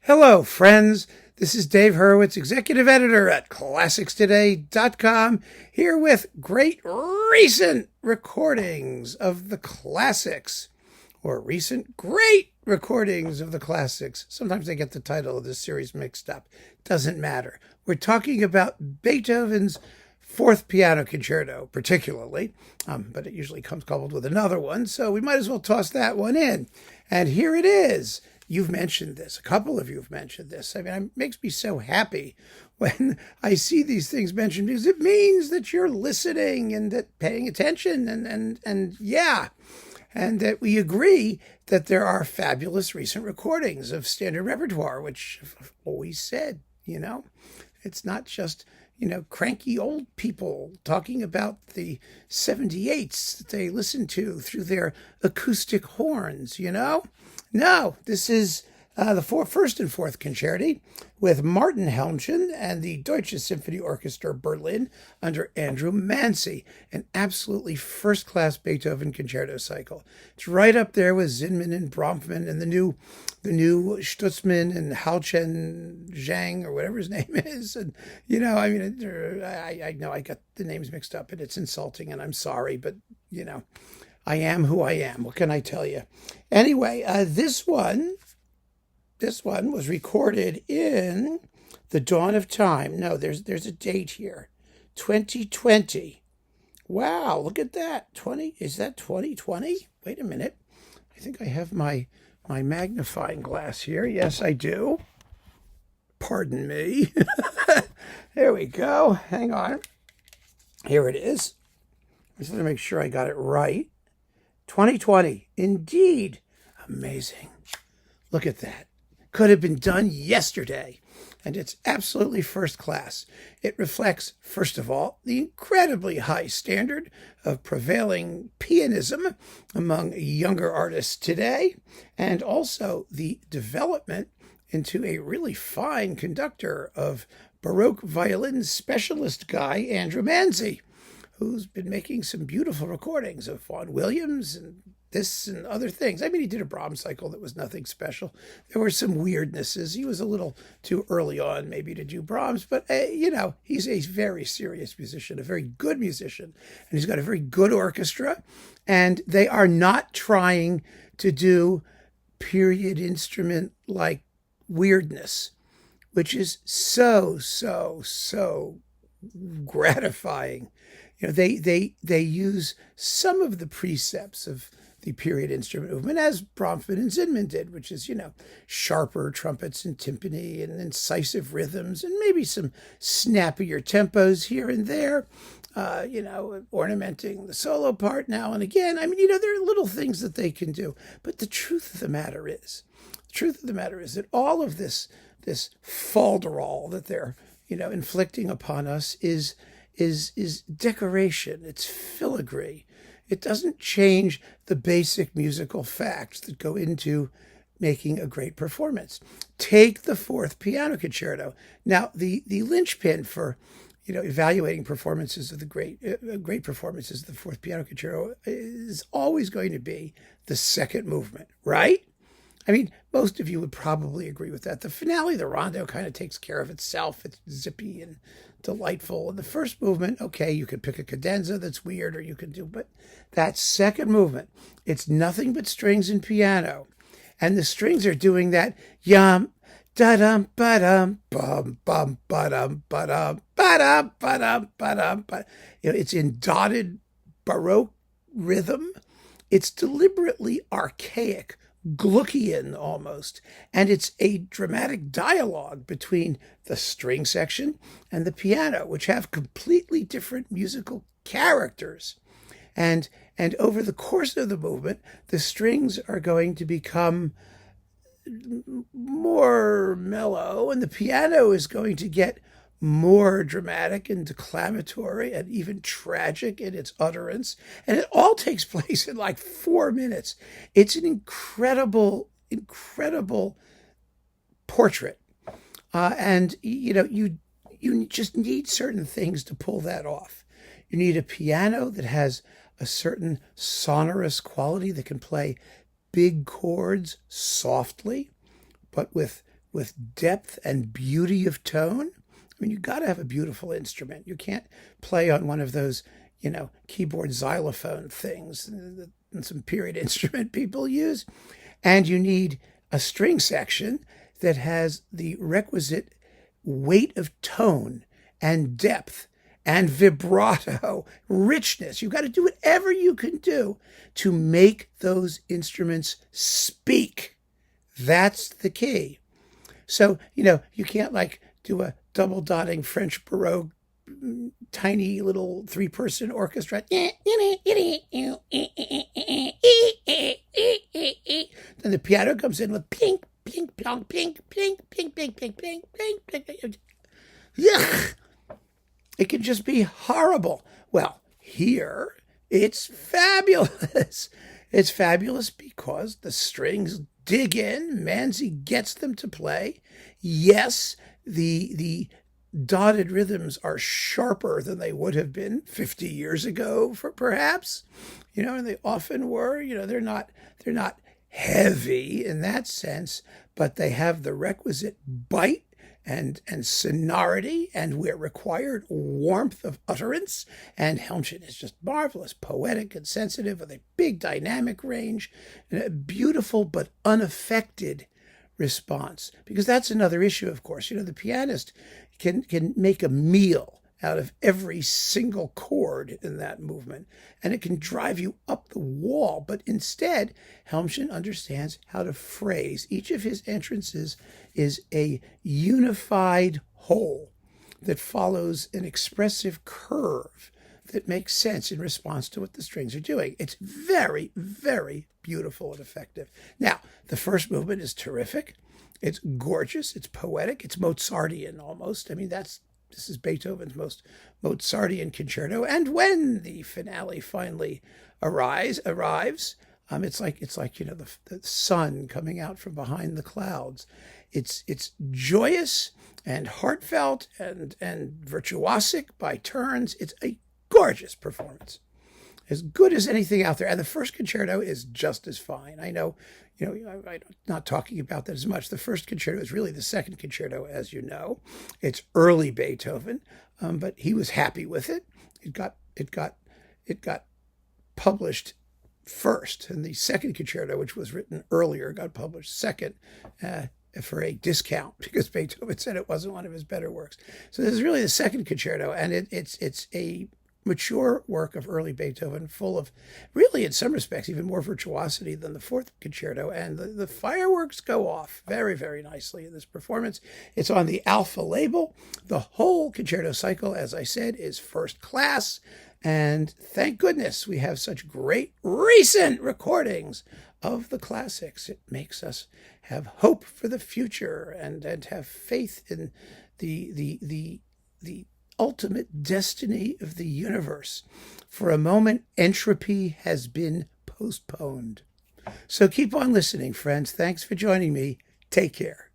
Hello, friends. This is Dave Hurwitz, executive editor at ClassicsToday.com, here with great recent recordings of the classics, or recent great recordings of the classics. Sometimes I get the title of this series mixed up. Doesn't matter. We're talking about Beethoven's Fourth Piano Concerto, particularly, but it usually comes coupled with another one, so we might as well toss that one in. And here it is. You've mentioned this. A couple of you have mentioned this. I mean, it makes me so happy when I see these things mentioned because it means that you're listening and that paying attention and that we agree that there are fabulous recent recordings of standard repertoire, which I've always said, it's not just, cranky old people talking about the 78s that they listen to through their acoustic horns, No, this is the first and fourth concerti with Martin Helmchen and the Deutsches Sinfonie-Orchester Berlin under Andrew Manze, an absolutely first-class Beethoven concerto cycle. It's right up there with Zinman and Brahms and the new Stutzman and Helmchen Zhang, or whatever his name is. And, I know I got the names mixed up and it's insulting and I'm sorry, but, I am who I am. What can I tell you? Anyway, this one was recorded in the dawn of time. No, there's a date here. 2020. Wow, look at that. Is that 2020? Wait a minute. I think I have my magnifying glass here. Yes, I do. Pardon me. There we go. Hang on. Here it is. I just want to make sure I got it right. 2020. Indeed. Amazing. Look at that. Could have been done yesterday. And it's absolutely first class. It reflects, first of all, the incredibly high standard of prevailing pianism among younger artists today, and also the development into a really fine conductor of Baroque violin specialist guy, Andrew Manze, who's been making some beautiful recordings of Vaughan Williams and this and other things. I mean, he did a Brahms cycle that was nothing special. There were some weirdnesses. He was a little too early on maybe to do Brahms, but, he's a very serious musician, a very good musician, and he's got a very good orchestra, and they are not trying to do period instrument-like weirdness, which is so gratifying. They use some of the precepts of the period instrument movement, as Brahms and Zinman did, which is, sharper trumpets and timpani and incisive rhythms and maybe some snappier tempos here and there, ornamenting the solo part now and again. I mean, there are little things that they can do. But the truth of the matter is that all of this falderall that they're, inflicting upon us is decoration. It's filigree. It doesn't change the basic musical facts that go into making a great performance. Take the Fourth Piano Concerto. Now, the linchpin for evaluating performances of the great performances of the Fourth Piano Concerto is always going to be the second movement, right? I mean, most of you would probably agree with that. The finale, the rondo, kind of takes care of itself. It's zippy and delightful. And the first movement, okay, you could pick a cadenza that's weird, or you could do, but that second movement, it's nothing but strings and piano. And the strings are doing that yum, da-dum, ba-dum, bum, bum, ba-dum, ba-dum, ba-dum, ba-dum, ba-dum, ba-dum. It's in dotted Baroque rhythm. It's deliberately archaic, Gluckian almost, and it's a dramatic dialogue between the string section and the piano, which have completely different musical characters. And over the course of the movement, the strings are going to become more mellow, and the piano is going to get more dramatic and declamatory and even tragic in its utterance. And it all takes place in like 4 minutes. It's an incredible portrait. And you just need certain things to pull that off. You need a piano that has a certain sonorous quality that can play big chords softly, but with with depth and beauty of tone. I mean, you got to have a beautiful instrument. You can't play on one of those, keyboard xylophone things that some period instrument people use. And you need a string section that has the requisite weight of tone and depth and vibrato, richness. You've got to do whatever you can do to make those instruments speak. That's the key. So, you can't do a double dotting French Baroque, tiny little 3-person orchestra. Then the piano comes in with pink, pink, plonk, pink, pink, pink, pink, pink, pink, pink, pink, pink. Yuck! It can just be horrible. Well, here it's fabulous. It's fabulous because the strings dig in. Manze gets them to play. Yes, the dotted rhythms are sharper than they would have been 50 years ago, perhaps. And they often were. They're not heavy in that sense, but they have the requisite bite and sonority, and where required, warmth of utterance. And Helmchen is just marvelous, poetic and sensitive, with a big dynamic range, and a beautiful but unaffected response. Because that's another issue, of course. The pianist can make a meal out of every single chord in that movement, and it can drive you up the wall. But instead, Helmchen understands how to phrase. Each of his entrances is a unified whole that follows an expressive curve that makes sense in response to what the strings are doing. It's very, very beautiful and effective. Now, the first movement is terrific. It's gorgeous. It's poetic. It's Mozartian almost. I mean, this is Beethoven's most Mozartian concerto. And when the finale finally arrives, it's like the sun coming out from behind the clouds. It's joyous and heartfelt and virtuosic by turns. It's a gorgeous performance, as good as anything out there. And the first concerto is just as fine. I know, I'm not talking about that as much. The first concerto is really the second concerto, as you know. It's early Beethoven, but he was happy with it. It got published first, and the second concerto, which was written earlier, got published second for a discount, because Beethoven said it wasn't one of his better works. So this is really the second concerto, and it's a mature work of early Beethoven, full of, really, in some respects, even more virtuosity than the fourth concerto. And the fireworks go off very, very nicely in this performance. It's on the Alpha label. The whole concerto cycle, as I said, is first class. And thank goodness we have such great recent recordings of the classics. It makes us have hope for the future and have faith in the ultimate destiny of the universe. For a moment, entropy has been postponed. So keep on listening, friends. Thanks for joining me. Take care.